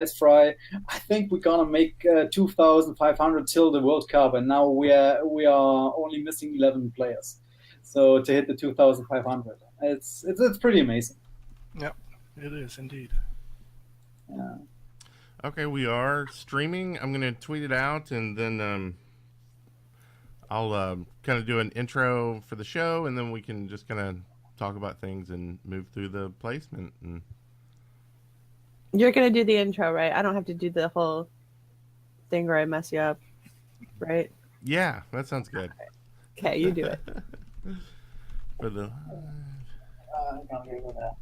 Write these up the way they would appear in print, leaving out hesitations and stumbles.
EisFrei. I think we're gonna make 2,500 till the World Cup, and now we are only missing 11 players, so to hit the 2,500, it's pretty amazing. Yep, it is indeed. Yeah. Okay, we are streaming. I'm gonna tweet it out, and then I'll kind of do an intro for the show, and then we can just kind of talk about things and move through the placement. And You're going to do the intro, right? I don't have to do the whole thing where I mess you up, right? yeah, that sounds good. Okay, you do it. For the I can't agree with that.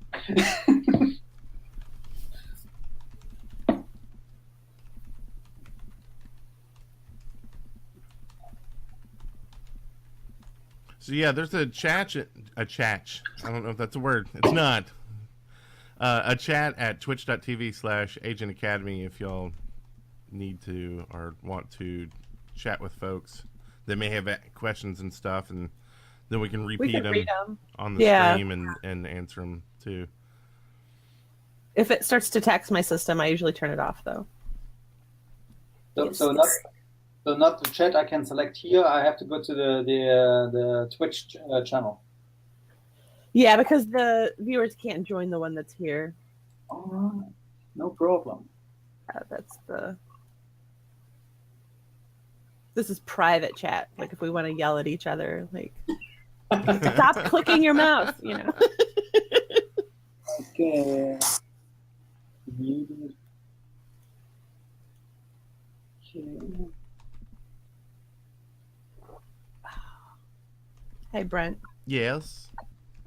so yeah, there's a chat. I don't know if that's a word. It's not. A chat at twitch.tv/Agent Academy if y'all need to or want to chat with folks that may have questions and stuff, and then we can repeat them on the stream and answer them too. If it starts to tax my system, I usually turn it off though. So not the chat I can select here. I have to go to the Twitch channel. Yeah, because the viewers can't join the one that's here. All right, no problem. That's the. This is private chat. Like if we want to yell at each other, like stop clicking your mouse, you know. Okay. Hey Brent. Yes.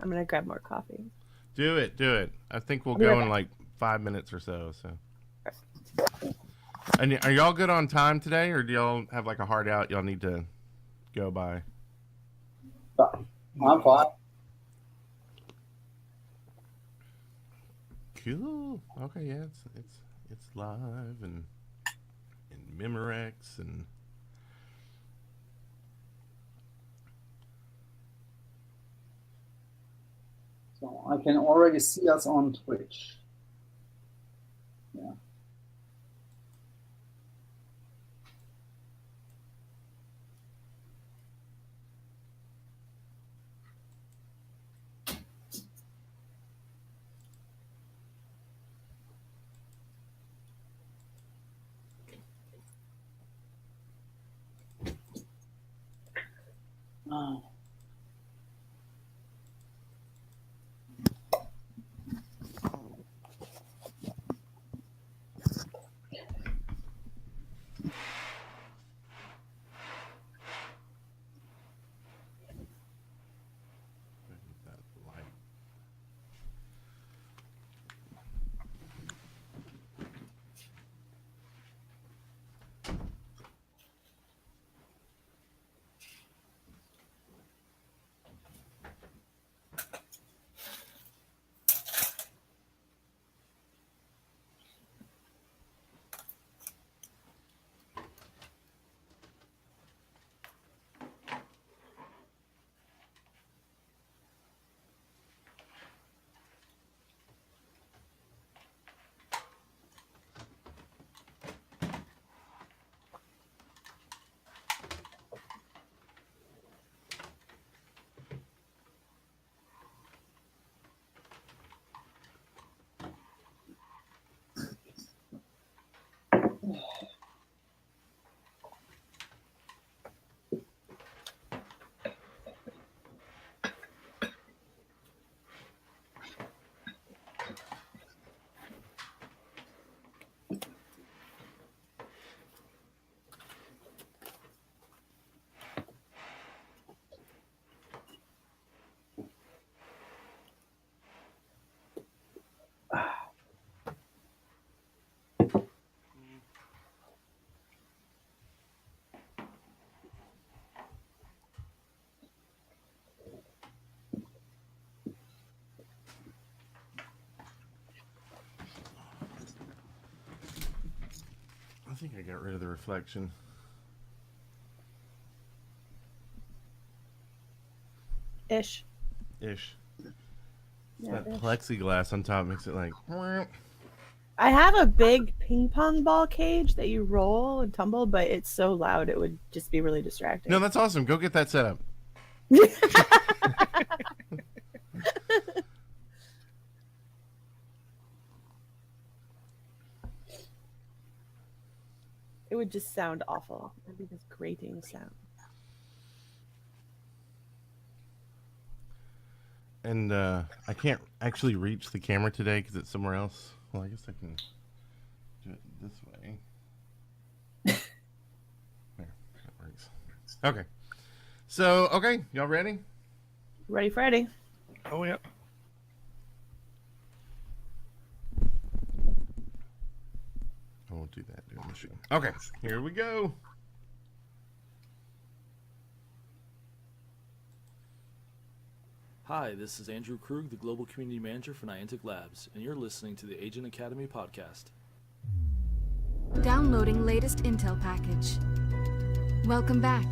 I'm gonna grab more coffee. Do it. I think we'll go in like 5 minutes or so. And are y'all good on time today, or do y'all have like a hard out y'all need to go by? I'm fine. Cool. Okay, yeah, it's live and Memorex and So I can already see us on Twitch. Yeah. Oh. I think I got rid of the reflection. Ish. Yeah, that plexiglass on top makes it like. I have a big ping pong ball cage that you roll and tumble, but it's so loud it would just be really distracting. No, that's awesome. Go get that set up. It would just sound awful. It'd be this grating sound. And I can't actually reach the camera today because it's somewhere else. Well, I guess I can do it this way. There, that works. Okay. So, okay, y'all ready? Ready, Freddy? Oh, yeah. I won't do that, dude. Machine. Okay, here we go. Hi, this is Andrew Krug, the Global Community Manager for Niantic Labs, and you're listening to the Agent Academy podcast. Downloading latest intel package. Welcome back.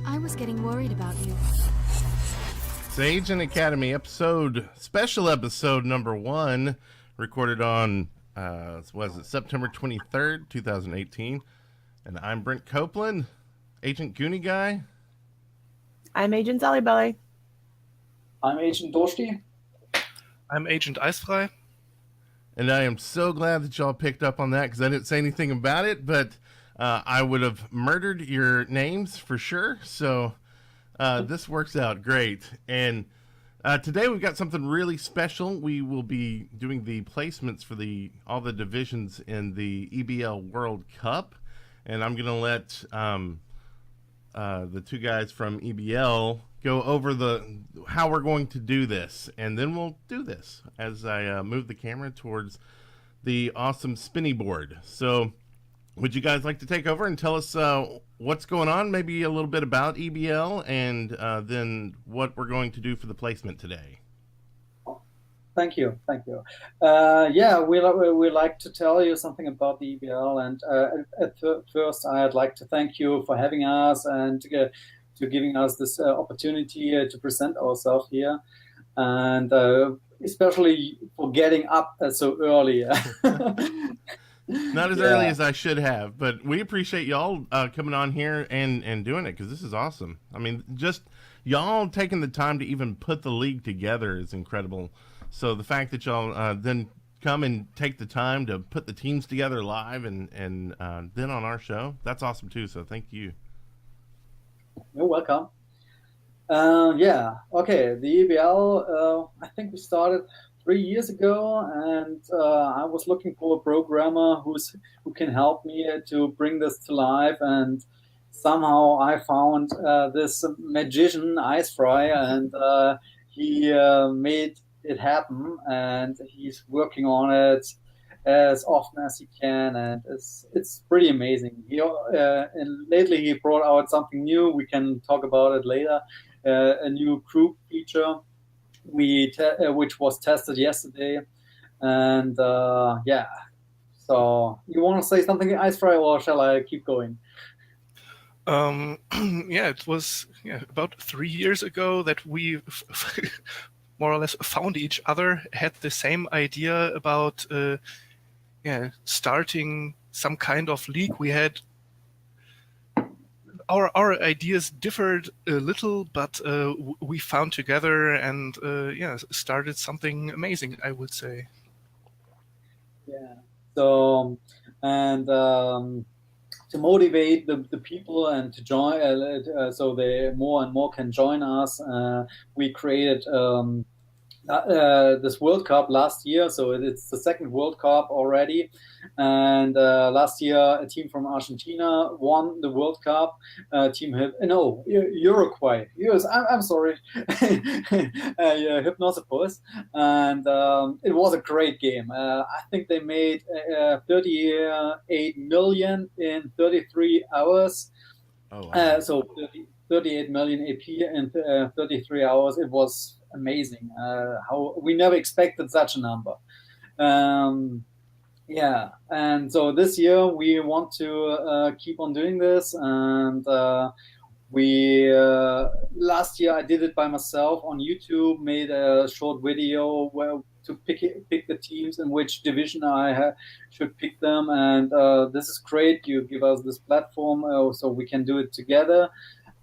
I was getting worried about you. It's Agent Academy special episode number 1, recorded on, September 23rd, 2018. And I'm Brent Copeland, Agent Goonie Guy. I'm Agent Sally Belly. I'm Agent durschdti. I'm Agent IceFrei. And I am so glad that y'all picked up on that because I didn't say anything about it, but I would have murdered your names for sure. So this works out great. And today we've got something really special. We will be doing the placements for all the divisions in the EBL World Cup. And I'm going to let the two guys from EBL go over how we're going to do this, and then we'll do this as I move the camera towards the awesome spinny board. So would you guys like to take over and tell us what's going on, maybe a little bit about EBL, and then what we're going to do for the placement today? Thank you. Yeah, we like to tell you something about the EBL, and at first I'd like to thank you for having us and to giving us this opportunity to present ourselves here, and especially for getting up so early. Not as early as I should have, but we appreciate y'all coming on here and doing it because this is awesome. I mean, just y'all taking the time to even put the league together is incredible. So the fact that y'all then come and take the time to put the teams together live and then on our show, that's awesome too. So thank you. You're welcome. Yeah, okay. The EBL, I think we started 3 years ago, and I was looking for a programmer who can help me to bring this to life. And somehow I found this magician, IceFrei, and he made it happen. And he's working on it as often as he can, and it's pretty amazing. And lately he brought out something new. We can talk about it later. A new group feature which was tested yesterday, and yeah. So you want to say something, IceFrei, or shall I keep going? Yeah, it was about 3 years ago that we more or less found each other, had the same idea about starting some kind of league. We had our ideas differed a little, but we found together and started something amazing, I would say. Yeah. So and to motivate the people and to join, so they more and more can join us, we created this World Cup last year. So it's the second World Cup already. And last year, a team from Argentina won the World Cup. Uruguay. Yes, I'm sorry. Hypnosopus. And it was a great game. I think they made 38 million in 33 hours. Oh, wow. So 38 million AP in 33 hours. It was amazing. How we never expected such a number. Yeah, and so this year we want to keep on doing this, and We last year I did it by myself on YouTube, made a short video where to pick the teams in which division I should pick them, and this is great. You give us this platform so we can do it together,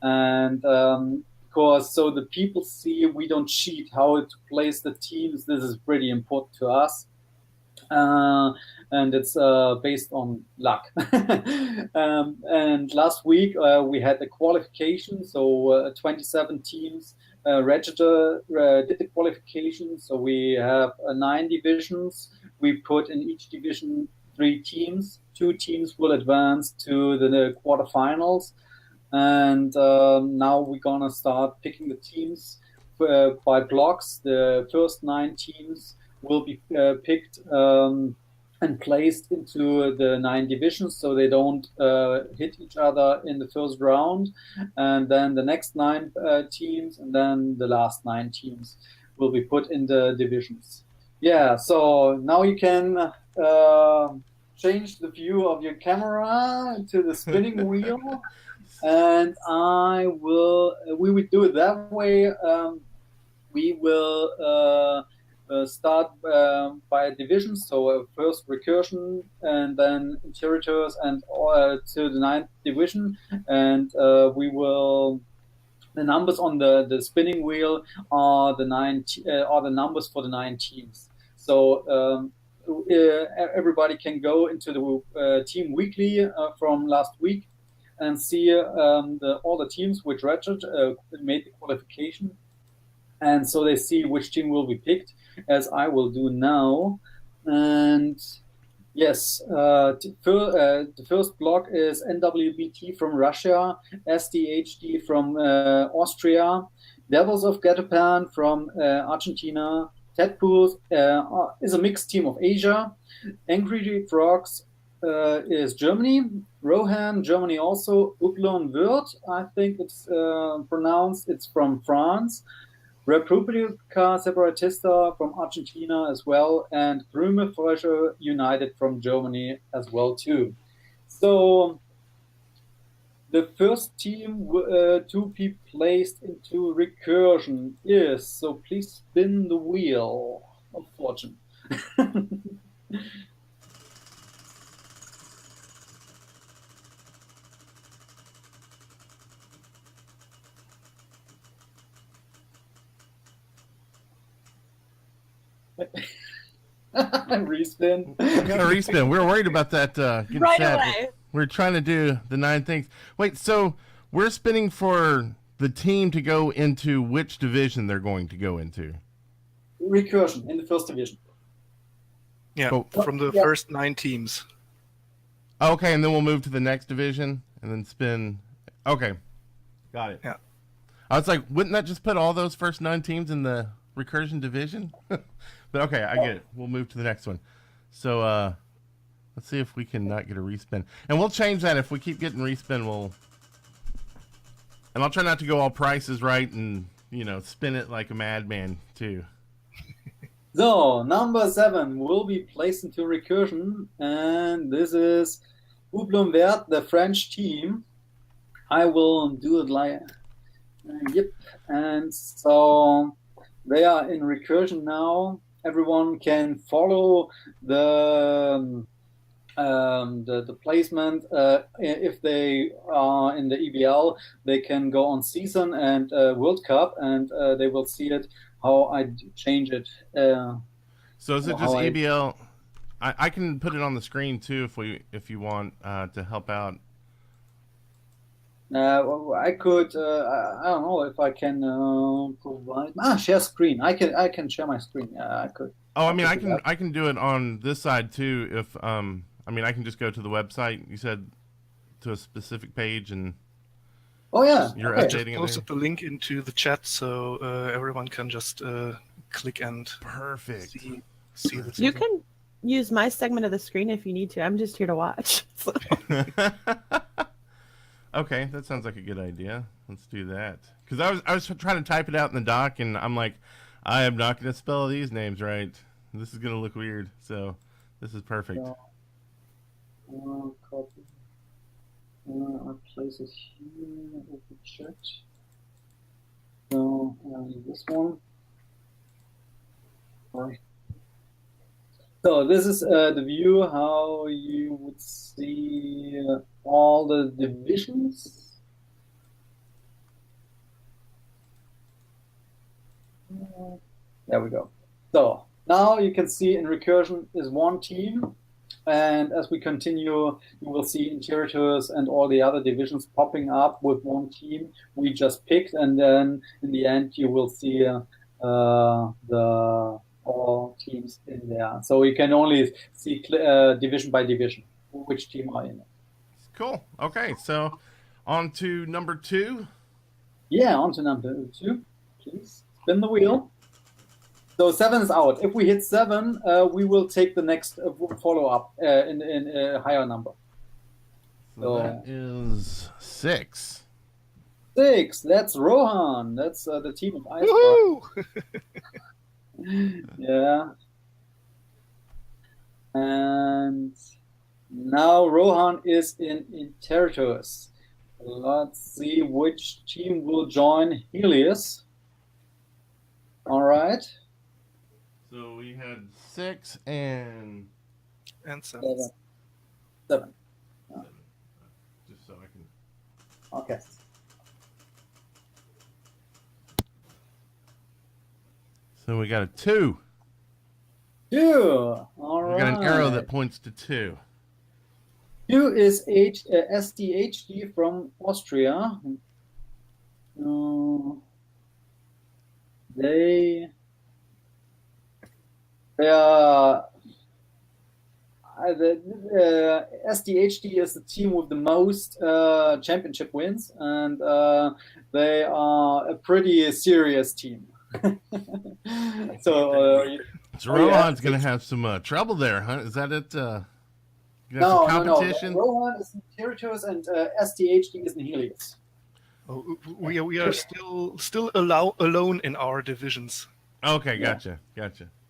and because so the people see we don't cheat how to place the teams. This is pretty important to us. And it's based on luck. And last week we had the qualification, so 27 teams registered, did the qualification. So we have 9 divisions. We put in each division 3 teams. 2 teams will advance to the quarterfinals. And now we're gonna start picking the teams by blocks. The first 9 teams will be picked and placed into the 9 divisions, so they don't hit each other in the first round. And then the next 9 teams, and then the last 9 teams will be put in the divisions. Yeah, so now you can change the view of your camera to the spinning wheel, and we will do it that way. We will start by divisions, so first recursion and then integrators and to the 9th division, and we will the numbers on the spinning wheel are the numbers for the 9 teams. So everybody can go into the team weekly from last week and see all the teams which registered made the qualification, and so they see which team will be picked, as I will do now. And yes, the first block is NWBT from Russia, SDHD from Austria, Devils of Gatapan from Argentina, Tadpool is a mixed team of Asia, Angry Frogs is Germany, Rohan, Germany also, UNedited, I think it's pronounced, it's from France, Republika Separatista from Argentina as well, and Brüme Frösche United from Germany as well too. So the first team to be placed into recursion is, so please spin the wheel of fortune. Respin. We got a respin. We were worried about that. Right away. We're trying to do the 9 things. Wait, so we're spinning for the team to go into which division they're going to go into? Recursion in the first division. Yeah, Oh. from the first 9 teams. Okay, and then we'll move to the next division and then spin. Okay, got it. Yeah. I was like, wouldn't that just put all those first 9 teams in the recursion division? But okay, I get it. We'll move to the next one. So let's see if we can not get a respin. And we'll change that. If we keep getting respin, we'll... And I'll try not to go all prices right and, you know, spin it like a madman, too. So, number 7 will be placed into recursion, and this is EBL.WORLD, the French team. I will do it like... yep. And so they are in recursion now. Everyone can follow the placement. If they are in the EBL, they can go on season and World Cup, and they will see it how I change it. So is it just EBL? I can put it on the screen too if you want to help out. I could. I don't know if I can provide. Share screen. I can share my screen. Yeah, I could. Oh, I mean, I can do it on this side too. If I mean, I can just go to the website. You said to a specific page, and oh yeah, you're okay. updating it. Posted the link into the chat, so everyone can just click and Perfect. see the. You can use my segment of the screen if you need to. I'm just here to watch. So. Okay, that sounds like a good idea. Let's do that. Because I was trying to type it out in the doc, and I'm like, I am not going to spell these names right. This is going to look weird. So this is perfect. Copy. I place is it here? Open chat. So this one. Right. So this is the view how you would see all the divisions. There we go. So now you can see in recursion is one team, and as we continue, you will see in territories and all the other divisions popping up with one team we just picked, and then in the end you will see the all teams in there. So you can only see division by division which team are in it. Cool. Okay, so on to number 2. Yeah, on to number 2. Please spin the wheel. So 7 is out. If we hit 7, we will take the next follow-up in a higher number. So that is 6. 6. That's Rohan. That's the team of ISPA. Yeah. And now Rohan is in territories. Let's see which team will join Helios. All right. So we had 6 and 7. 7. Just so I can. Okay. So we got a 2. 2. All right. We got an arrow that points to 2. 2 is SDHD from Austria. They are the SDHD is the team with the most championship wins, and they are a pretty serious team. So Rohan's going to have some trouble there, huh? Is that it? No. Competition? Rohan is in territories, and SDHD is in Helios. Oh, we are still alone in our divisions. Okay, gotcha.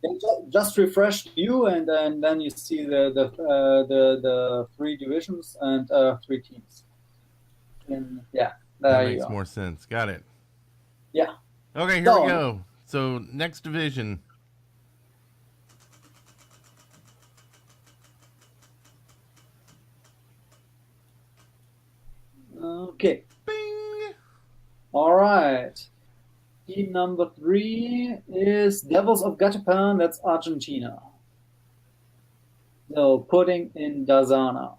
And just refresh you, and then you see the 3 divisions and 3 teams. And yeah, that makes more sense. Got it. Yeah. Okay, here we go. So next division. Okay. Bing. All right. Team number 3 is Devils of Gatapan. That's Argentina. So putting in Dazana.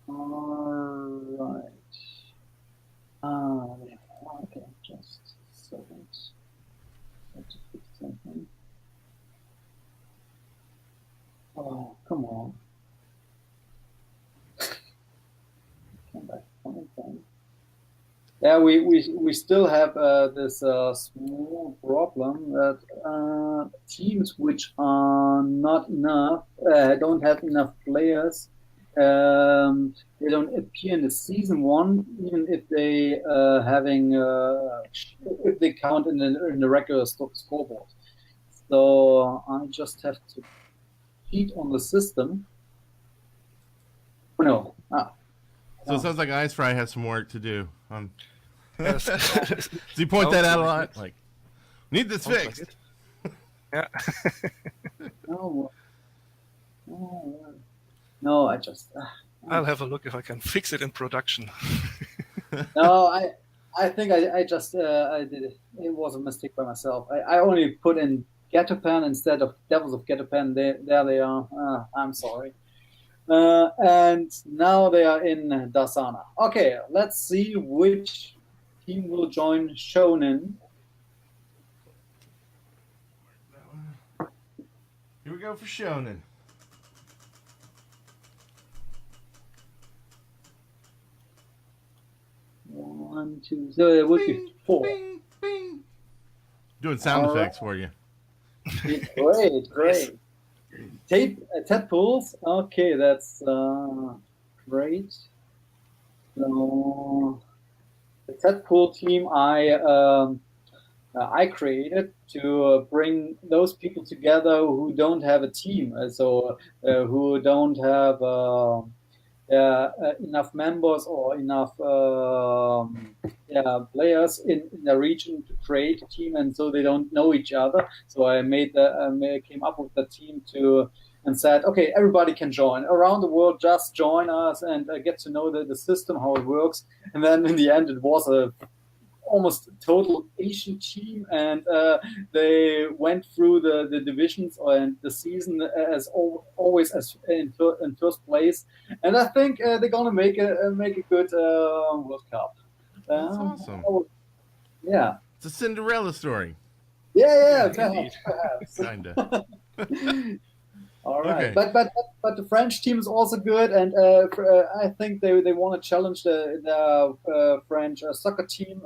All right. Okay, just a second. Let's fix something. Oh, come on. Come back. Yeah, we still have this small problem that teams which are not enough, don't have enough players, they don't appear in the season 1, even if they if they count in the regular scoreboard. So I just have to cheat on the system. No. So it sounds like IceFrei has some work to do. Yes. Does he point that out a lot? Like, need this fixed. Yeah. No, I just. I'll have a look if I can fix it in production. No, I think I just I did it. It was a mistake by myself. I only put in Gatapan instead of Devils of Gatapan. There they are. I'm sorry. And now they are in Dasana. Okay, let's see which team will join Shonen. Here we go for Shonen. One, two, so it would be 4. Bing, bing. Doing sound effects for you. Great. Tadpoles. Okay, that's great. So the Tadpole team I created to bring those people together who don't have a team, who don't have enough members or enough players in the region to create a team, and so they don't know each other. So I came up with the team and said, okay, everybody can join around the world. Just join us and get to know the system, how it works. And then in the end, it was a almost total Asian team, and they went through the divisions and the season as always as in first place. And I think they're gonna make a good World Cup. That's awesome. Yeah. It's a Cinderella story. Yeah, indeed. perhaps. Kinda. All right, Okay. but the French team is also good, and I think they want to challenge the French soccer team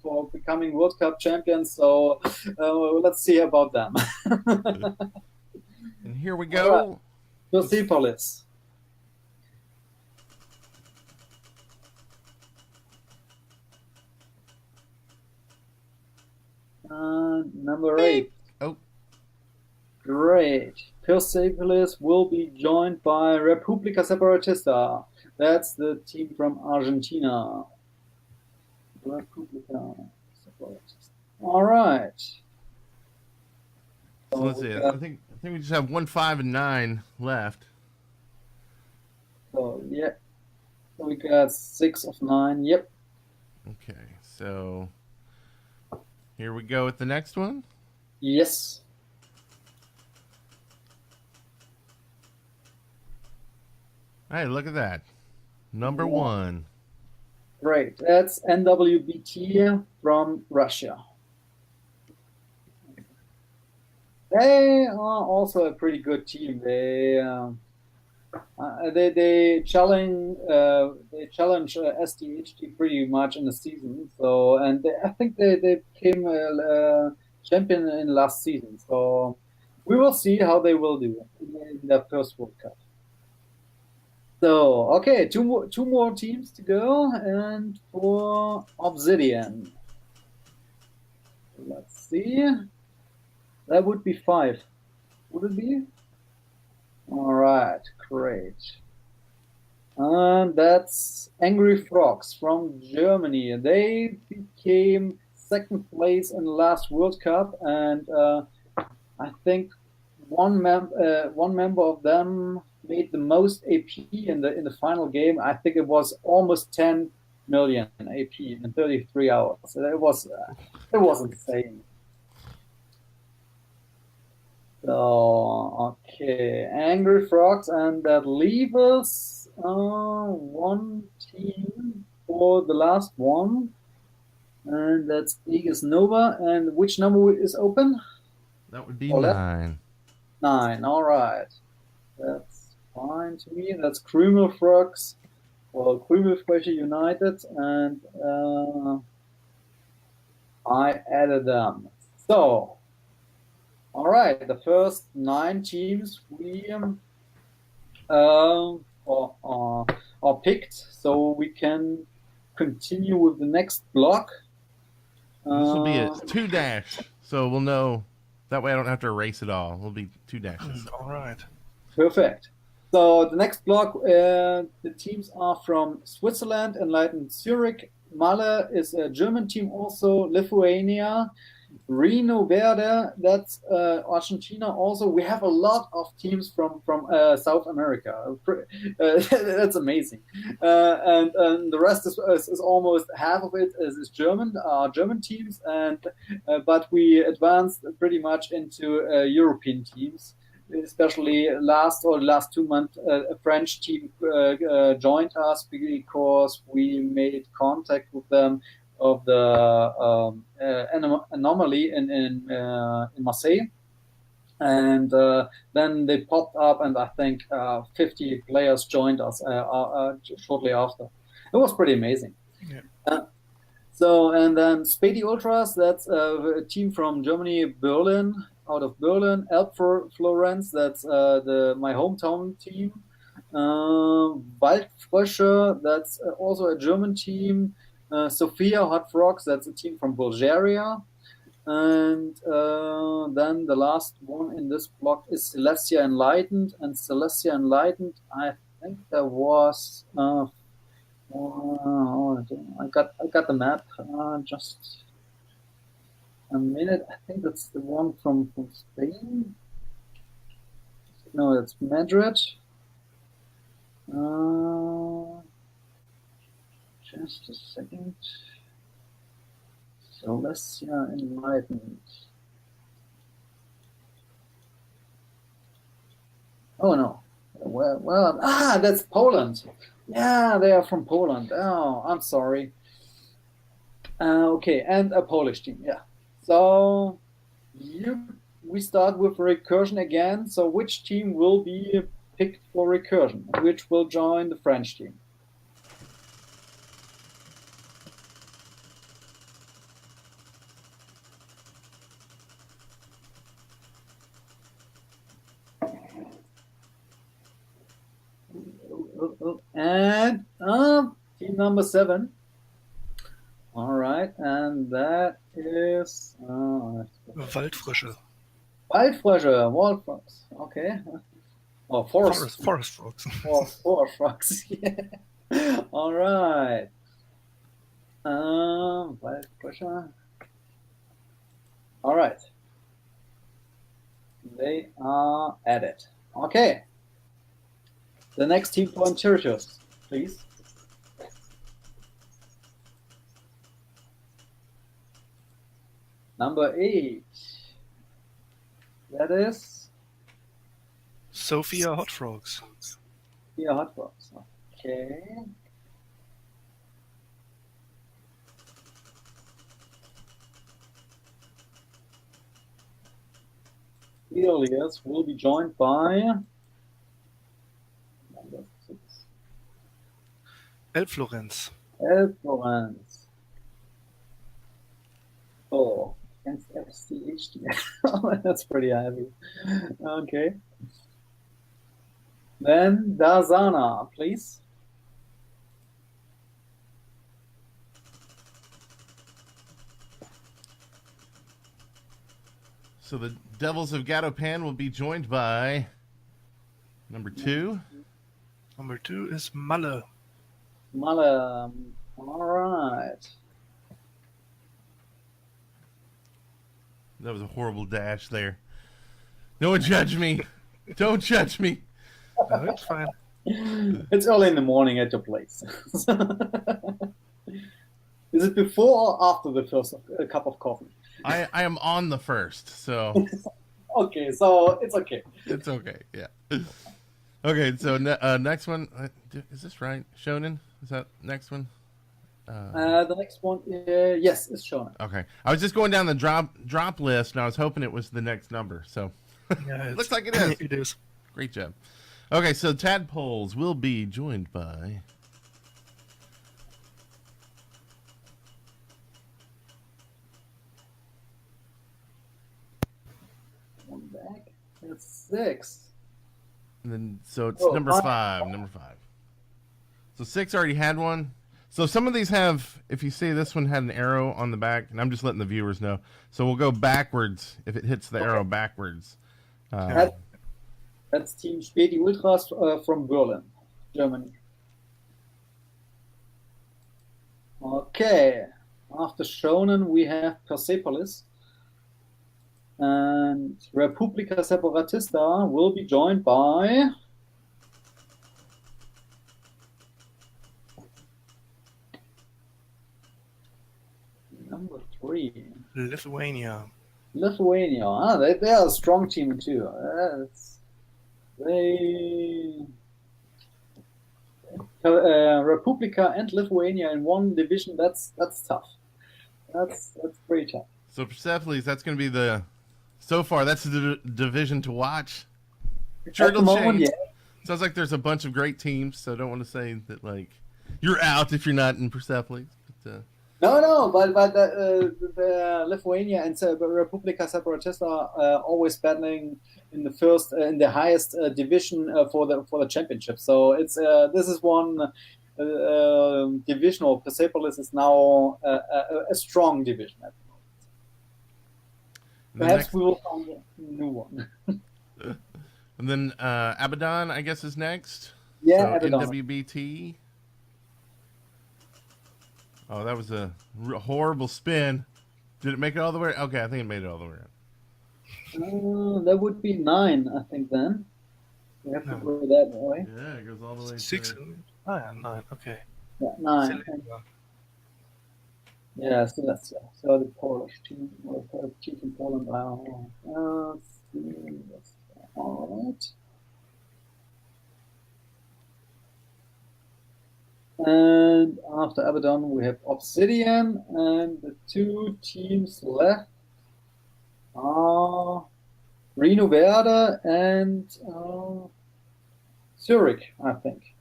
for becoming World Cup champions. So let's see about them. And here we go. Persepolis. Number 8. Oh. Great. Persepolis will be joined by República Separatista. That's the team from Argentina. República Separatista. All right. So let's see. I think we just have 1, 5, and 9 left. So yeah. So we got 6 of 9. Yep. Okay. So here we go with the next one. Yes. Hey, look at that. Number 1. Great. That's NWBT from Russia. They are also a pretty good team. They challenge SDHT pretty much in the season. So I think they became a champion in last season. So we will see how they will do in their first World Cup. So okay, two more teams to go, and for Obsidian, let's see. That would be 5. Would it be? All right, great. And that's Angry Frogs from Germany. They became second place in the last World Cup, and I think one member of them made the most AP in the final game. I think it was almost 10 million AP in 33 hours. So it was insane. So okay, Angry Frogs, and that leaves us one team for the last one, and that's Aegis Nova. And which number is open? That would be 9. 9. All right, that's fine to me. That's Krümel Frogs, well, Krümelfrösche United, and I added them. So. All right, the first 9 teams we are picked, so we can continue with the next block. This will be a 2-dash, so we'll know. That way I don't have to erase it all. It'll be 2 dashes. All right. Perfect. So the next block, the teams are from Switzerland, Enlightened Zurich. Malle is a German team also, Lithuania. Reno Verde, that's Argentina also. We have a lot of teams from South America. That's amazing. And the rest is almost half of it is German teams, and but we advanced pretty much into European teams. Especially last 2 months, a French team joined us because we made contact with them of the anomaly in Marseille, and then they popped up, and I think 50 players joined us shortly after. It was pretty amazing. Yeah. So, and then Spady Ultras, that's a team from Germany, Berlin, out of Berlin. Florence, that's my hometown team. Waldfrösche, that's also a German team. Sofia Hot Frogs, that's a team from Bulgaria. And then the last one in this block is Celestia Enlightened. And Celestia Enlightened, I think there was. I got the map. Just a minute. I think that's the one from Spain. No, it's Madrid. Just a second. So let's Enlightened. Oh no. Well, that's Poland. Yeah, they are from Poland. Oh, I'm sorry. Okay, and a Polish team. Yeah. So we start with recursion again. So which team will be picked for recursion? Which will join the French team? And team number 7. All right, and that is Waldfrösche. Waldfrösche, Waldfrogs. Okay. Oh, forest frogs. Forest frogs. Yeah. All right. Waldfrösche. All right. They are added. Okay. The next team point territories, please. Number 8. That is Sophia Hot Frogs. Sophia Hot Frogs. Okay. Elias will be joined by number 6. Elbflorenz. Elbflorenz. Oh, against FCHD. That's pretty heavy. Okay. Then Darzana, please. So the Devils of Gatopan will be joined by number 2. Number 2 is Malle. Malle. All right. That was a horrible dash there. No one judge me. Don't judge me. No, it's fine. It's early in the morning at your place. Is it before or after the first cup of coffee? I am on the first, so Okay, so it's okay. it's okay. Yeah. Okay, so next one. Is this right? Shonen? Is that next one? The next one, yes, it's shown. Okay. I was just going down the drop list, and I was hoping it was the next number. So Yeah, looks like it is. It is. Great job. Okay, so Tadpoles will be joined by One back. That's 6. and then so it's Oh, number 5. Number 5. So 6 already had one. So some of these have, if you see this one had an arrow on the back, and I'm just letting the viewers know. So we'll go backwards if it hits the arrow backwards. That's Team Späti Ultras from Berlin, Germany. Okay. After Shonen, we have Persepolis. And Repubblica Separatista will be joined by number 3. Lithuania. Lithuania. They are a strong team too. Repubblica and Lithuania in one division. That's tough. That's pretty tough. So Persepolis, that's going to be so far, that's the division to watch. Sure, At the it'll moment, change. yeah. Sounds like there's a bunch of great teams, so I don't want to say that, like, you're out if you're not in Persepolis. But, No, but the Lithuania and Repubblica Separatista are always battling in the highest division for the championship. So it's this is one division. Or Persepolis is now a strong division at the moment. Perhaps we will find a new one. and then Abaddon, I guess, is next. Yeah, So Abaddon. NWBT. Oh, that was a horrible spin. Did it make it all the way? Okay, I think it made it all the way around. That would be 9, I think. Then we have to No. go that way. Yeah, it goes all the way 6. to... Oh, yeah, 9. Okay. Yeah, 9. And, Silesia. yeah, Silesia. So the Polish team, or the team from Poland. All right. And after Abaddon, we have Obsidian, and the 2 teams left are Reno Verde and Zurich, I think.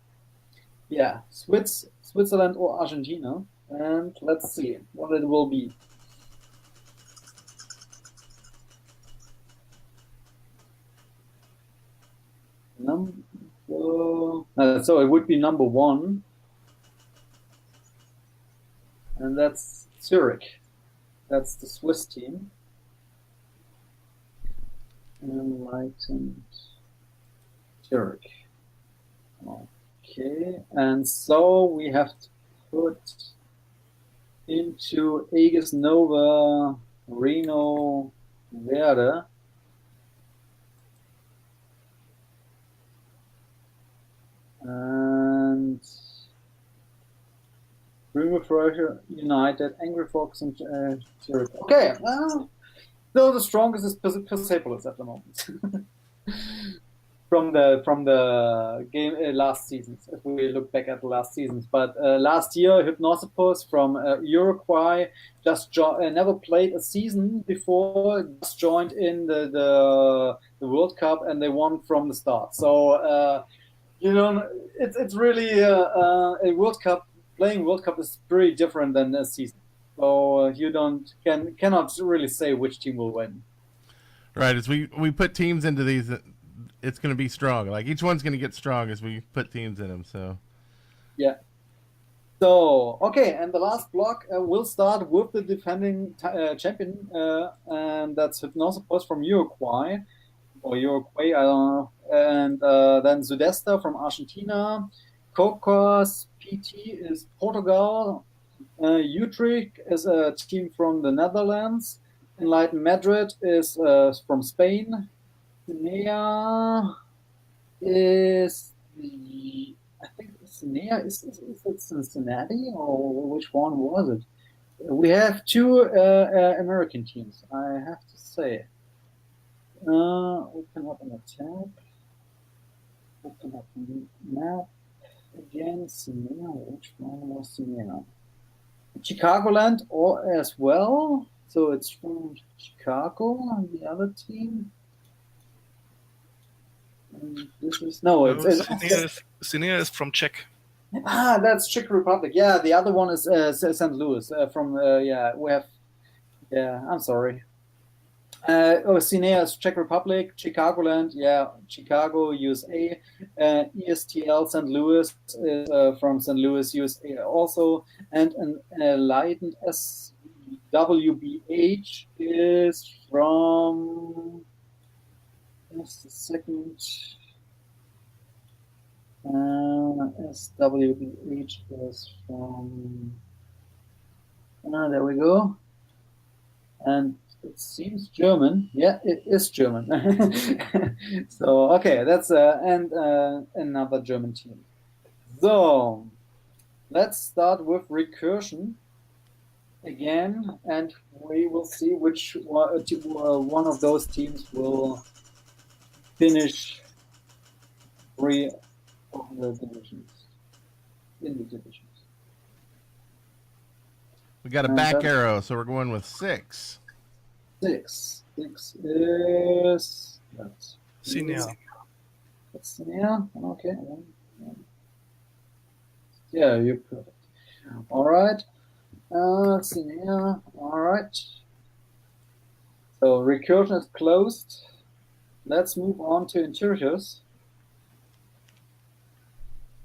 Yeah, Switzerland or Argentina. And let's see what it will be. So it would be number 1. And that's Zurich. That's the Swiss team. Enlightened Zurich. Okay, and so we have to put into Aegis Nova Reno Verde. And Prima United, Angry Fox, and Zurich. Okay, so the strongest is Persepolis at the moment. from the game last seasons, if we look back at the last seasons. But last year, Hypnosopus from Uruguay just never played a season before, just joined in the World Cup, and they won from the start. So it's really a World Cup. Playing World Cup is pretty different than a season. So you cannot really say which team will win. Right, as we put teams into these, it's going to be strong. Like each one's going to get strong as we put teams in them. So yeah. So okay, and the last block will start with the defending champion, and that's Hypnosopus from Uruguay, or Uruguay, I don't know, and then Sudesta from Argentina, Cocos PT is Portugal, Utrecht is a team from the Netherlands, Enlightened Madrid is from Spain, Sinea is I think Sinea is it Cincinnati, or which one was it? We have 2 American teams, I have to say. Open up an attack. Open up a map. Again, Sinea. Which one was Sinea? Chicagoland as well. So it's from Chicago, and the other team. And this is Sinea is from Czech. That's Czech Republic. Yeah, the other one is St. Louis. We have. Yeah, I'm sorry. Sinea is Czech Republic, Chicagoland, Chicago, USA, ESTL St. Louis is from St. Louis, USA also, and an Enlightened SWBH is from. Just a second. SWBH is from. There we go. And it seems German. Yeah, it is German. So okay, that's another German team. So let's start with recursion again, and we will see which one of those teams will finish 3 of the divisions in the divisions. we got a back arrow, so we're going with 6. 6 is that's Sinea. That's Sinea. Okay. Yeah, you're perfect. All right. Sinea. All right. So recursion is closed. Let's move on to interiors.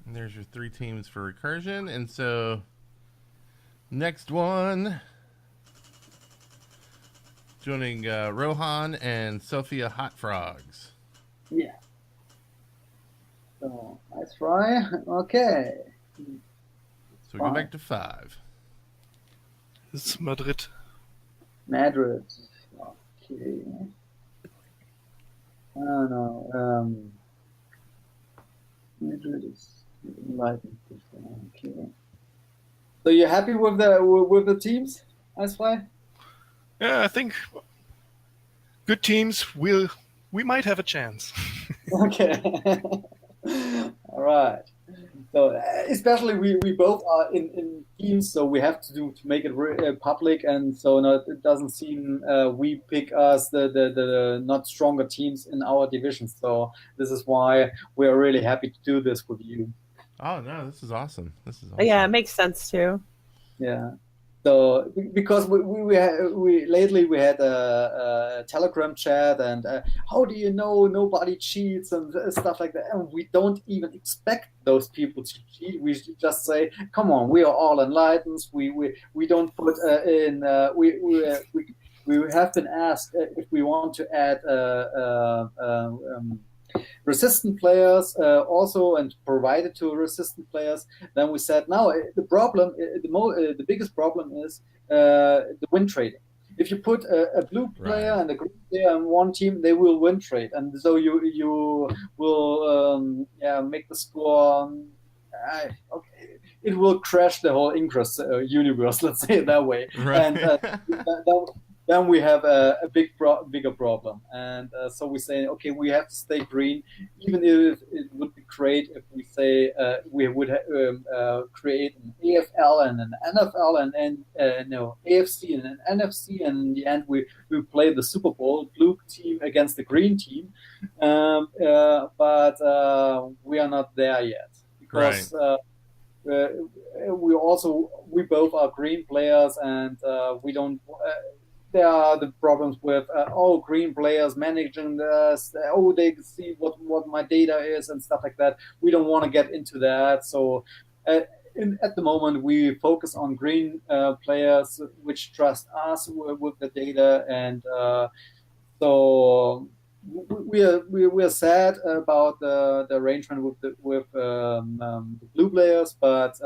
And there's your 3 teams for recursion, and so next one. Joining Rohan and Sophia Hot Frogs. Yeah. So I EisFrei. Okay. So we go back to 5. It's Madrid. Madrid. Okay. I don't know. Madrid is Enlightened. Okay. So you're happy with the teams, EisFrei? Yeah, I think good teams we might have a chance. Okay. All right. So especially we both are in teams, so we have to make it public, and so it doesn't seem we pick us the not stronger teams in our division. So this is why we are really happy to do this with you. Oh no, this is awesome. This is awesome. Yeah, it makes sense too. Yeah. So because we lately we had a Telegram chat, and how do you know nobody cheats and stuff like that, and we don't even expect those people to cheat. We just say, come on, we are all enlightened. We don't put in we have been asked if we want to add resistant players also, and provided to resistant players. Then we said, now the problem, the biggest problem is the win trading. If you put a blue player and a green player on one team, they will win trade, and so you will make the score. Okay, it will crash the whole Ingress universe. Let's say it that way. Right. And then we have a bigger problem. And so we say, okay, we have to stay green, even if it would be great if we say we would create an AFL and an NFL and AFC and an NFC, and in the end we play the Super Bowl, blue team against the green team. But we are not there yet, because we both are green players, and we don't. There are the problems with green players managing this. They see what my data is and stuff like that. We don't want to get into that. So at the moment we focus on green players which trust us with the data, and so we are sad about the arrangement with the blue players, but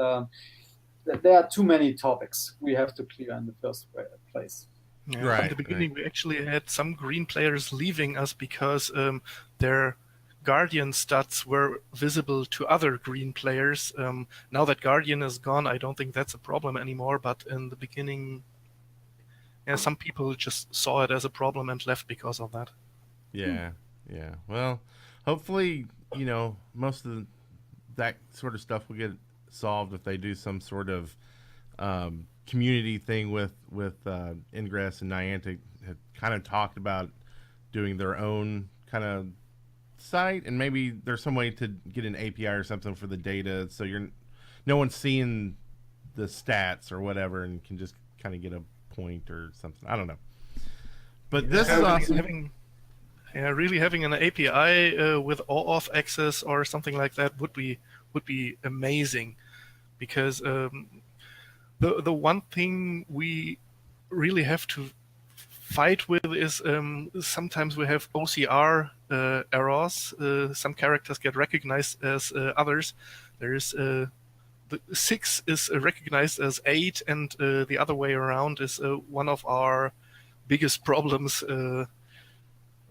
there are too many topics we have to clear in the first place. Yeah, Right, in the beginning, we actually had some green players leaving us because their Guardian stats were visible to other green players. Now that Guardian is gone, I don't think that's a problem anymore. But in the beginning, some people just saw it as a problem and left because of that. Yeah. Well, hopefully, most of that sort of stuff will get solved if they do some sort of community thing with Ingress and Niantic. Have kind of talked about doing their own kind of site, and maybe there's some way to get an API or something for the data, so no one's seeing the stats or whatever, and can just kind of get a point or something. I don't know, but this is awesome. Really having an API with OAuth access or something like that would be amazing, because the one thing we really have to fight with is sometimes we have OCR errors. Some characters get recognized as others. There is the 6 is recognized as 8, and the other way around is one of our biggest problems.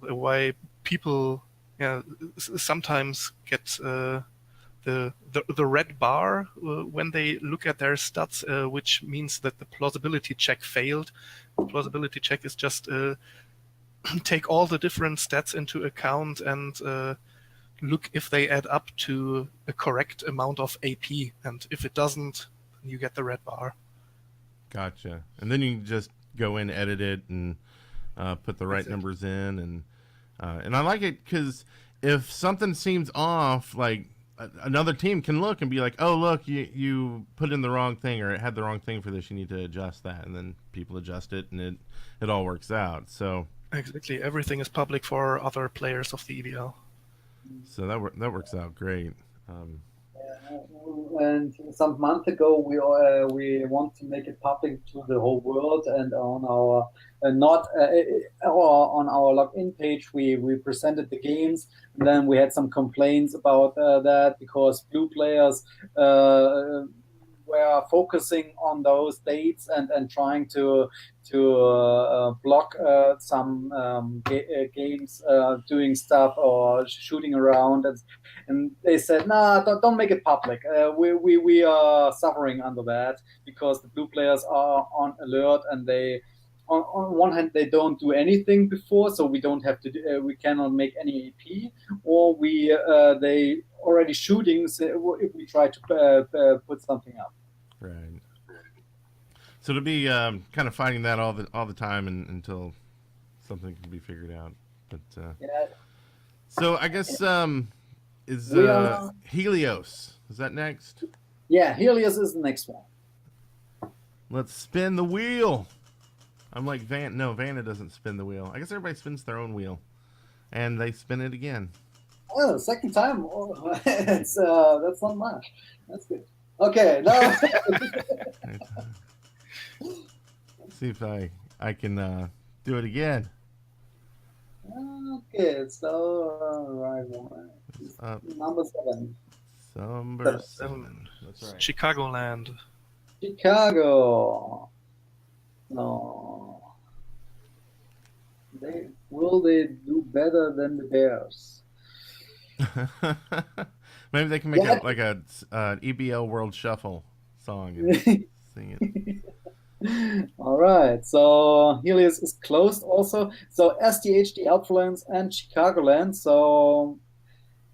Why people sometimes get the red bar when they look at their stats, which means that the plausibility check failed. The plausibility check is just take all the different stats into account and look if they add up to a correct amount of AP, and if it doesn't, you get the red bar. Gotcha. And then you can just go in, edit it, and put the right numbers in, and I like it because if something seems off, like another team can look and be like, oh, look, you put in the wrong thing, or it had the wrong thing for this, you need to adjust that, and then people adjust it, and it all works out. So exactly, everything is public for other players of the EBL. So that works out great. And some month ago, we want to make it public to the whole world, and on our not or on our login page, we presented the games. And then we had some complaints about that because blue players were focusing on those dates and trying to block some games doing stuff or shooting around, and they said, "Nah, don't make it public. We are suffering under that because the blue players are on alert, and they, on one hand, they don't do anything before, so we don't have to. We cannot make any EP, or they already shooting. So if we try to put something up." Right. So to be kind of fighting that all the time until something can be figured out. But Yeah. so I guess is Helios, is that next? Yeah, Helios is the next one. Let's spin the wheel. I'm like Vanna doesn't spin the wheel. I guess everybody spins their own wheel, and they spin it again. Oh, second time. Oh, that's not much. That's good. Okay, now See if I can do it again. okay. So right one. Number 7. Number 7. That's right. Chicagoland. Chicago. No. Will they do better than the Bears? Maybe they can make it like a EBL.WORLD shuffle song and sing it. All right. So Helios is closed also. So SDHD Uplands and Chicagoland. So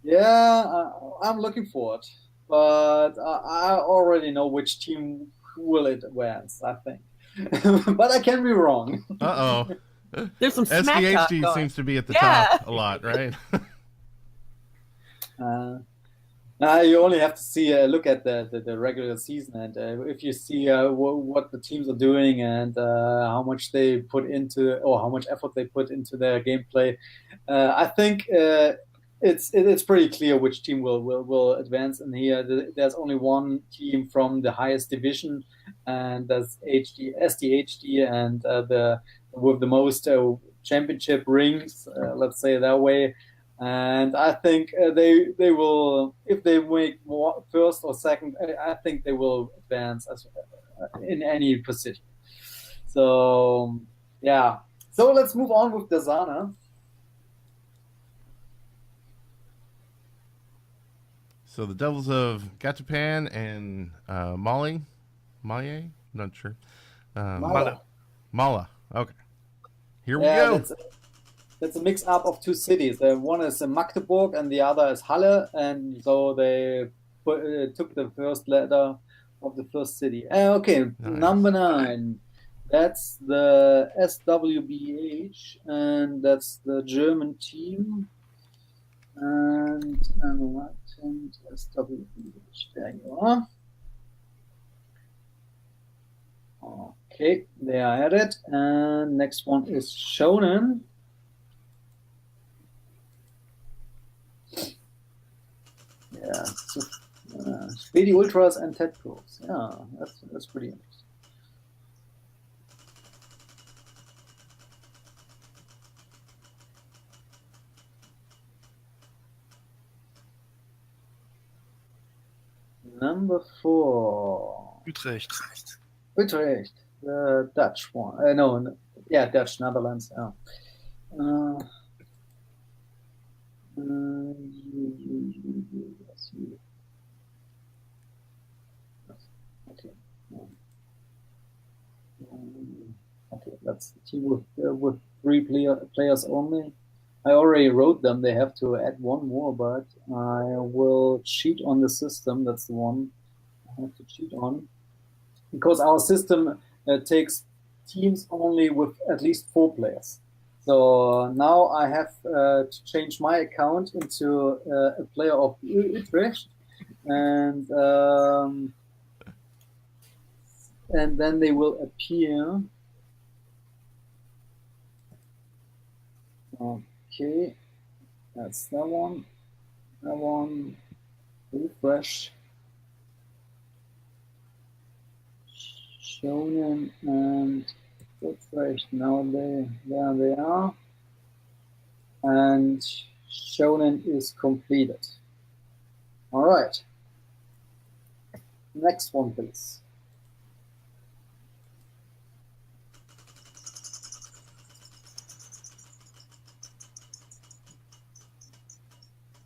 yeah, I'm looking for it, but I already know which team will it advance, I think. But I can be wrong. There's some smack talk SDHD going. seems to be at the top a lot, right? Now you only have to see look at the regular season, and if you see what the teams are doing and how much they put into, or how much effort they put into their gameplay, I think it's pretty clear which team will advance. And here there's only one team from the highest division, and that's SDHD, and with the most championship rings, let's say that way. And I think they will, if they make first or second, I think they will advance in any position. So yeah. So let's move on with Dasana. So the Devils of Gatapan and Malie, not sure. Mala. Okay. Here we go. That's a mix up of two cities. One is Magdeburg and the other is Halle, and so they took the first letter of the first city. Okay, nice. Number 9. That's the SWBH, and that's the German team. And Enlightened SWBH. There you are. Okay, there I had it. And next one is Shonen. Yeah, so, Speedy Ultras and Ted Pros. Yeah, that's pretty interesting. Number 4. Utrecht. Utrecht, the Dutch one. Dutch, Netherlands. Yeah. Okay, that's the team with 3 players only. I already wrote them. They have to add one more, but I will cheat on the system. That's the one I have to cheat on, because our system takes teams only with at least 4 players. So now I have to change my account into a player of Utrecht, and then they will appear. Okay, that's that one. Refresh. Shonen and Filtration. Now there they are. And Shonen is completed. All right. Next one, please.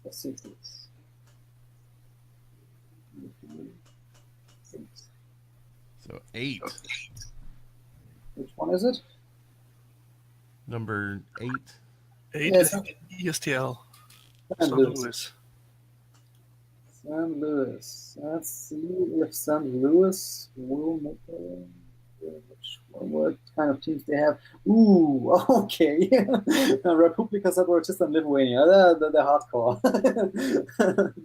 Let's see, please. So 8. Which one is it? Number 8. 8 Yes. is ESTL. St. St. Louis. Louis. St. Louis. Let's see if St. Louis will make what kind of teams they have. Ooh, okay. Republika Separatista and Lithuania. The hardcore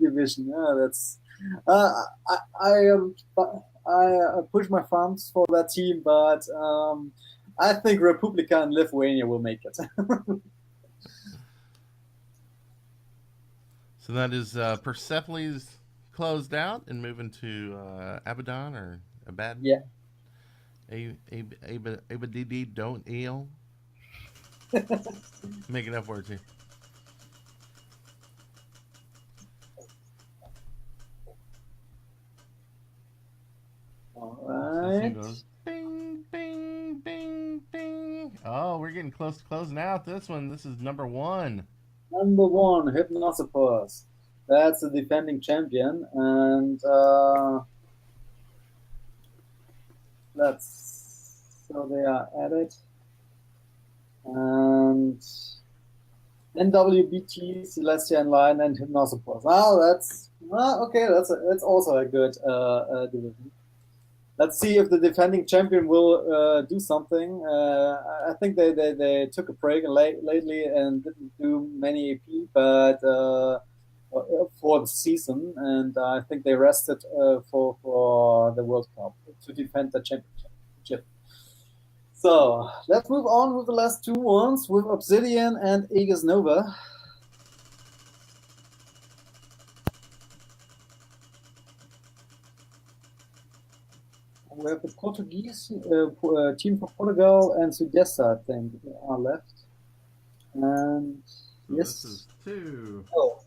division. Yeah, that's. I push my thumbs for that team, but I think Republika and Lithuania will make it. So that is Persephone's closed out and moving to Abaddon or Abaddon. Yeah. Abadidi don't eel. Making up words here. All So this one right. goes bing, bing, bing, bing. Oh, we're getting close to closing out this one. This is number 1. Number 1, Hypnosopus. That's the defending champion, and so they are added. And NWBT, Celestia Enlightened, and Hypnosopus. That's okay. That's also a good division. Let's see if the defending champion will do something. I think they took a break lately and didn't do many AP, but for the season, and I think they rested for the World Cup to defend the championship. So let's move on with the last 2 ones with Obsidian and Aegis Nova. We have the Portuguese team from Portugal and Sudesta, I think, are left. And So yes. this is 2. Oh.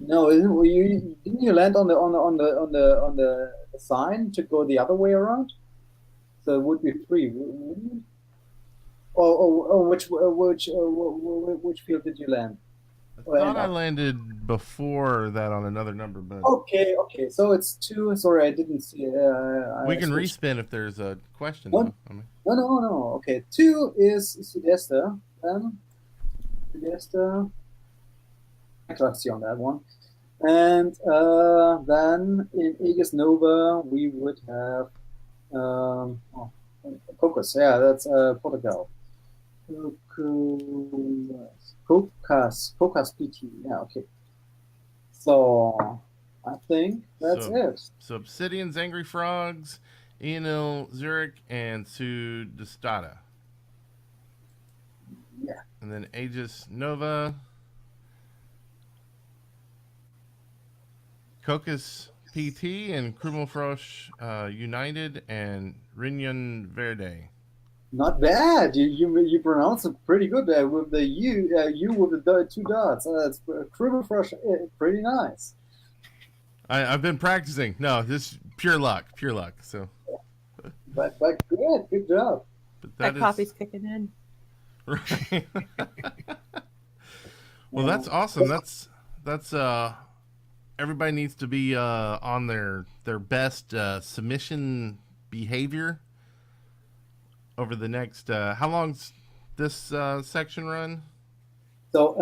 No, didn't you land on the sign to go the other way around? So it would be 3, wouldn't you? Which field did you land? I thought I landed before that on another number, but Okay. So it's 2. Sorry, I didn't see it. we can respin if there's a question. What? Though. I mean, No. Okay, 2 is Sudesta. Then Sudesta. I can't see on that one. And then in Aegis Nova we would have Cocos. Yeah, that's Portugal. Cocos PT. Yeah, okay. So I think that's it. So Obsidian's Angry Frogs, Enel Zurich, and Sudestata. Yeah. And then Aegis Nova, Cocos PT, and Krummelfrosch United, and Rinyon Verde. Not bad. You pronounce it pretty good there with the U with the 2 dots. That's Krummelfrosch, pretty nice. I've been practicing. No, this is pure luck. So, But good job. but That coffee's kicking in. right. Well, that's awesome. That's everybody needs to be on their best submission behavior over the next. How long's this section run? So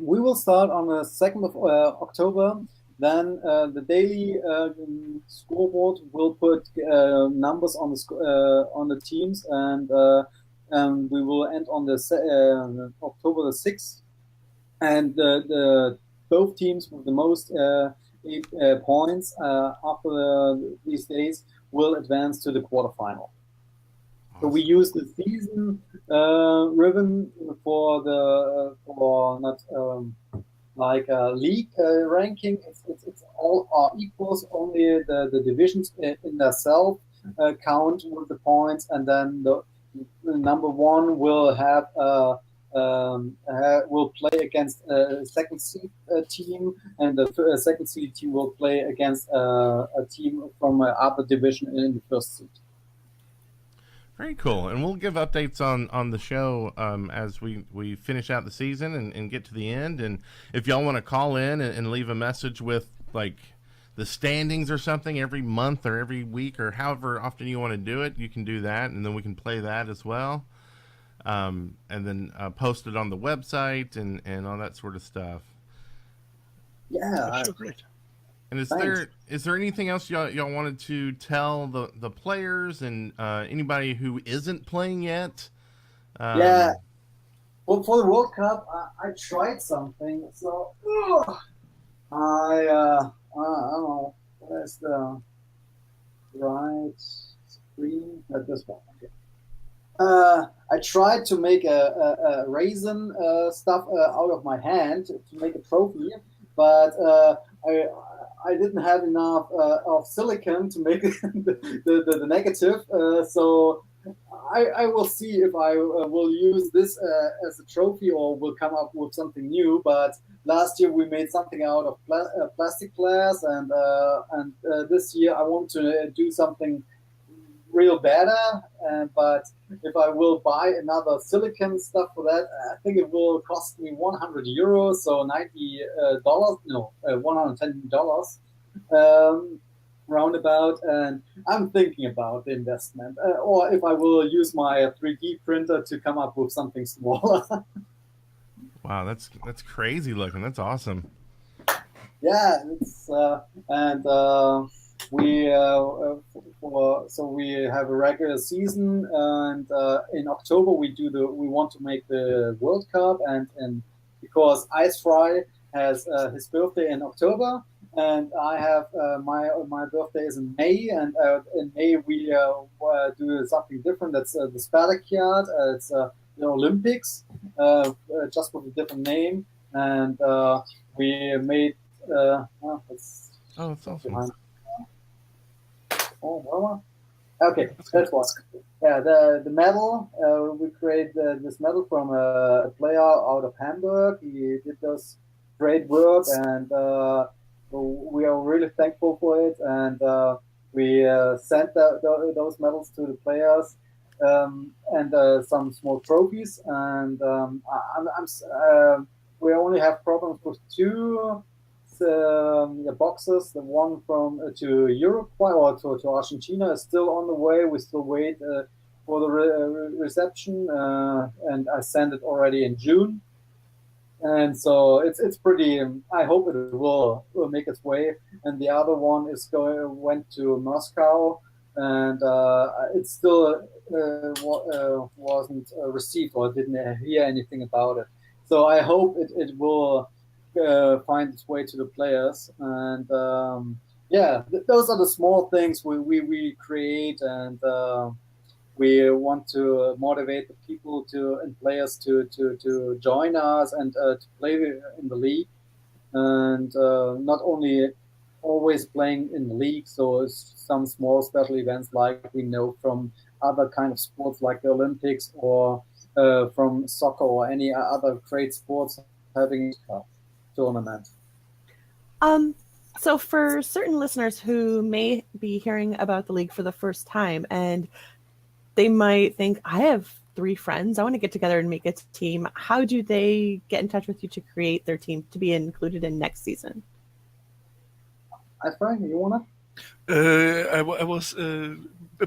we will start on the 2nd of October. Then the daily scoreboard will put numbers on the teams, and we will end on the October the 6th. And the both teams with the most points after these days will advance to the quarterfinal. So we use the season ribbon for not like a league ranking. It's all are equals. Only the divisions in themselves count with the points, and then the number one will have will play against a second seed team, and the second seed team will play against a team from other division in the first seed. Very cool. And we'll give updates on the show as we finish out the season and get to the end. And if y'all want to call in and leave a message with like the standings or something every month or every week or however often you want to do it, you can do that, and then we can play that as well. And then post it on the website and all that sort of stuff. Yeah, Sure, great. And is there anything else y'all wanted to tell the players and anybody who isn't playing yet? Yeah. Well, for the World Cup, I tried something. So I don't know. Where's the right screen? At this one. Okay. I tried to make a raisin stuff out of my hand to make a trophy, but I didn't have enough of silicon to make the negative. So I will see if I will use this as a trophy or will come up with something new. But last year we made something out of plastic glass, and this year I want to do something real better. But if I will buy another silicon stuff for that, I think it will cost me €100, so $90, no, $110 roundabout. And I'm thinking about the investment, or if I will use my 3D printer to come up with something smaller. Wow, that's crazy looking. That's awesome. Yeah, it's we we have a regular season, and in October we want to make the World Cup, and because IceFrei has his birthday in October, and I have my birthday is in May, and in May we do something different. That's the Spartakiad. It's the Olympics, just with a different name, and we made. That's awesome. Oh, well, okay, that was the medal. We created this medal from a player out of Hamburg. He did those great work, and we are really thankful for it. And we sent those medals to the players and some small trophies. And we only have problems with two. The boxes, the one from to Uruguay or to Argentina is still on the way. We still wait for the reception, and I sent it already in June. And so it's pretty. I hope it will make its way. And the other one went to Moscow, and it still wasn't received, or didn't hear anything about it. So I hope it will. Find its way to the players, and those are the small things we create, and we want to motivate the people and players to join us and to play in the league, and not only always playing in the league. So some small special events like we know from other kind of sports like the Olympics or from soccer or any other great sports having a tournament. So for certain listeners who may be hearing about the league for the first time, and they might think, I have 3 friends, I want to get together and make a team. How do they get in touch with you to create their team to be included in next season? IceFrei, you wanna? I was a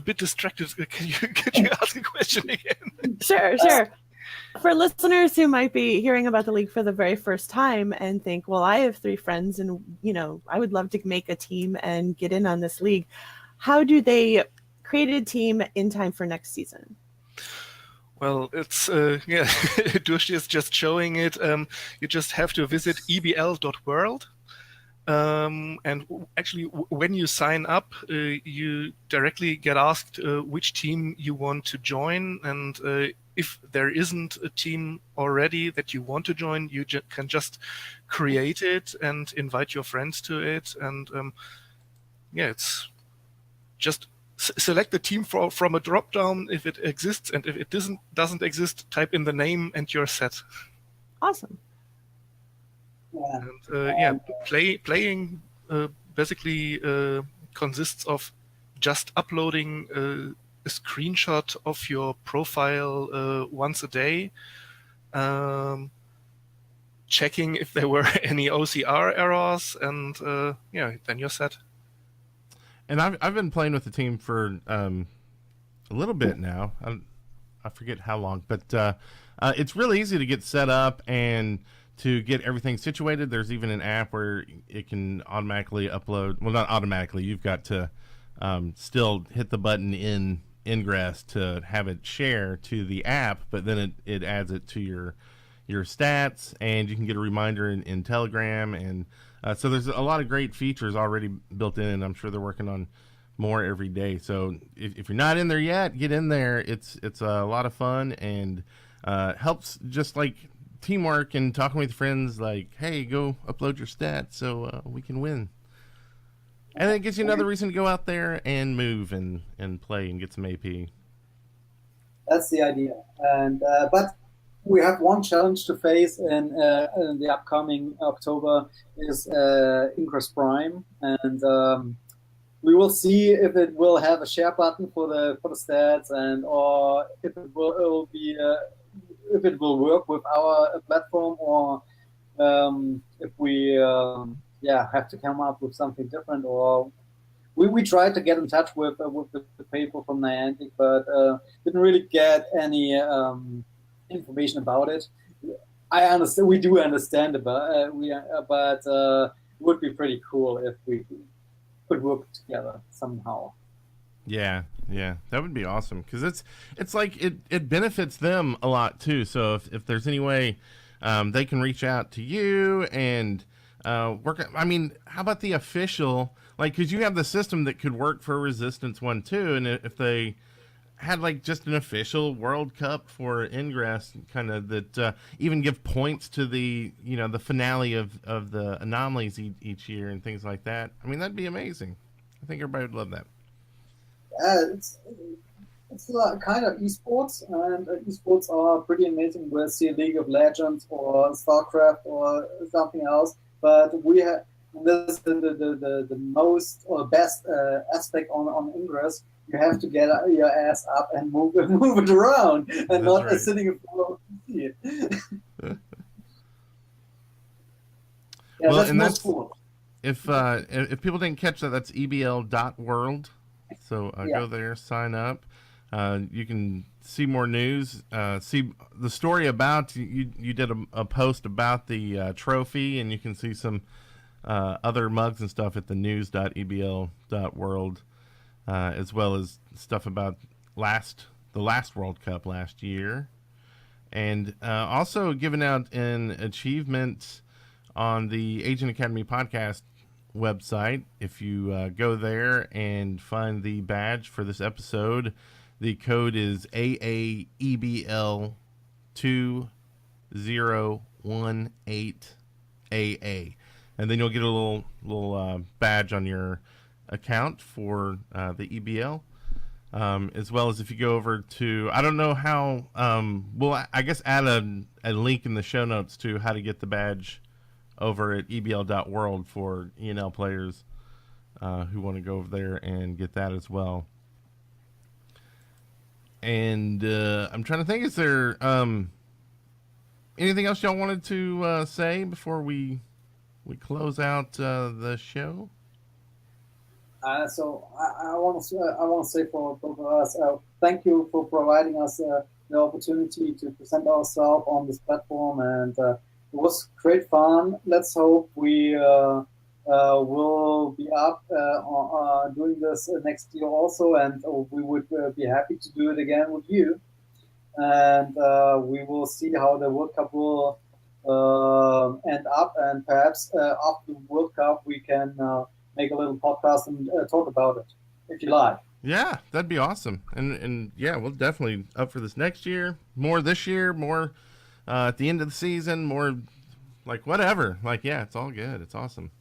bit distracted. Can you ask a question again? Sure. For listeners who might be hearing about the league for the very first time and think, well, I have 3 friends and, I would love to make a team and get in on this league. How do they create a team in time for next season? Well, it's, Durschdti is just showing it. You just have to visit EBL.WORLD. And actually, when you sign up, you directly get asked which team you want to join. And if there isn't a team already that you want to join, you can just create it and invite your friends to it. And it's just select the team from a drop down if it exists, and if it doesn't exist, type in the name and you're set. Awesome. Yeah. Playing basically consists of just uploading a screenshot of your profile once a day, checking if there were any OCR errors, and then you're set. And I've been playing with the team for a little bit now. I forget how long, but it's really easy to get set up and to get everything situated. There's even an app where it can automatically upload. Well, not automatically. You've got to still hit the button in Ingress to have it share to the app, but then it adds it to your stats, and you can get a reminder in Telegram. And so there's a lot of great features already built in, and I'm sure they're working on more every day. So if you're not in there yet, get in there. It's a lot of fun, and helps just like teamwork and talking with friends, like, hey, go upload your stats so we can win. And it gives you another reason to go out there and move and play and get some AP. That's the idea. And but we have one challenge to face in the upcoming October is Ingress Prime, and we will see if it will have a share button for the stats, and or if it will be if it will work with our platform, or if we have to come up with something different. Or we tried to get in touch with the people from Niantic, but didn't really get any information about it. I understand. We do understand about but it would be pretty cool if we could work together somehow. Yeah, that would be awesome, because it's like it benefits them a lot too. So if there's any way they can reach out to you and work. I mean, how about the official? Like, because you have the system that could work for Resistance 1 too, and if they had like just an official World Cup for Ingress, kind of that even give points to the the finale of the anomalies each year and things like that. I mean, that'd be amazing. I think everybody would love that. It's kind of esports, and esports are pretty amazing. We'll see League of Legends or StarCraft or something else, but we have this the most or best aspect on Ingress. You have to get your ass up and move it around, and That's not right. sitting in front of the PC. Well, that's and most cool. If people didn't catch that, that's EBL.WORLD. So go there, sign up. You can see more news. See the story about you did a post about the trophy, and you can see some other mugs and stuff at the news.ebl.world, as well as stuff about the last World Cup last year, and also giving out an achievement on the Agent Academy podcast website. If you go there and find the badge for this episode, the code is AAEBL2018AA, and then you'll get a little badge on your account for the EBL, as well as if you go over to, I don't know how, I guess add a link in the show notes to how to get the badge over at EBL.world for ENL players who want to go over there and get that as well. And I'm trying to think, is there anything else y'all wanted to say before we close out the show? So I want to say for both of us, thank you for providing us the opportunity to present ourselves on this platform, and it was great fun. Let's hope we will be up doing this next year also, and we would be happy to do it again with you. And we will see how the World Cup will end up, and perhaps after the World Cup we can make a little podcast and talk about it, if you like. Yeah, that'd be awesome. And yeah, we'll definitely up for this next year. More this year, more at the end of the season, more like whatever. Like, yeah, it's all good. It's awesome.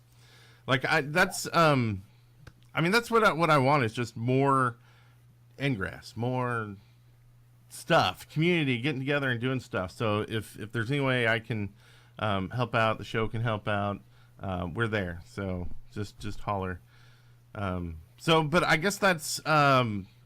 Like that's what I want is just more Ingress, more stuff, community, getting together and doing stuff. So if there's any way I can help out, the show can help out, we're there. So just holler. But I guess that's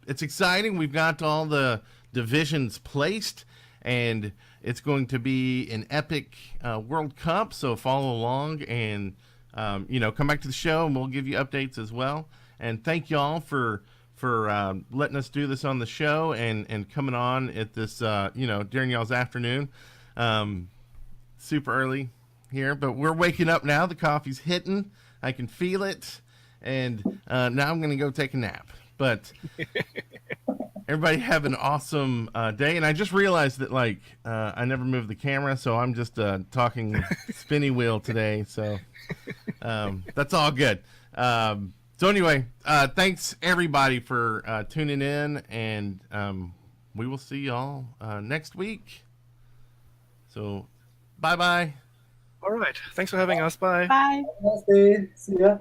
it's exciting. We've got all the divisions placed, and it's going to be an epic World Cup. So follow along and come back to the show, and we'll give you updates as well. And thank y'all for letting us do this on the show and coming on at this during y'all's afternoon. Super early here, but we're waking up now. The coffee's hitting. I can feel it. And now I'm going to go take a nap. But everybody have an awesome day. And I just realized that, I never moved the camera, so I'm just talking spinny wheel today. So that's all good. So anyway, thanks, everybody, for tuning in. And we will see y'all next week. So bye-bye. All right. Thanks for having us. Bye. Bye. Have a nice day. See ya.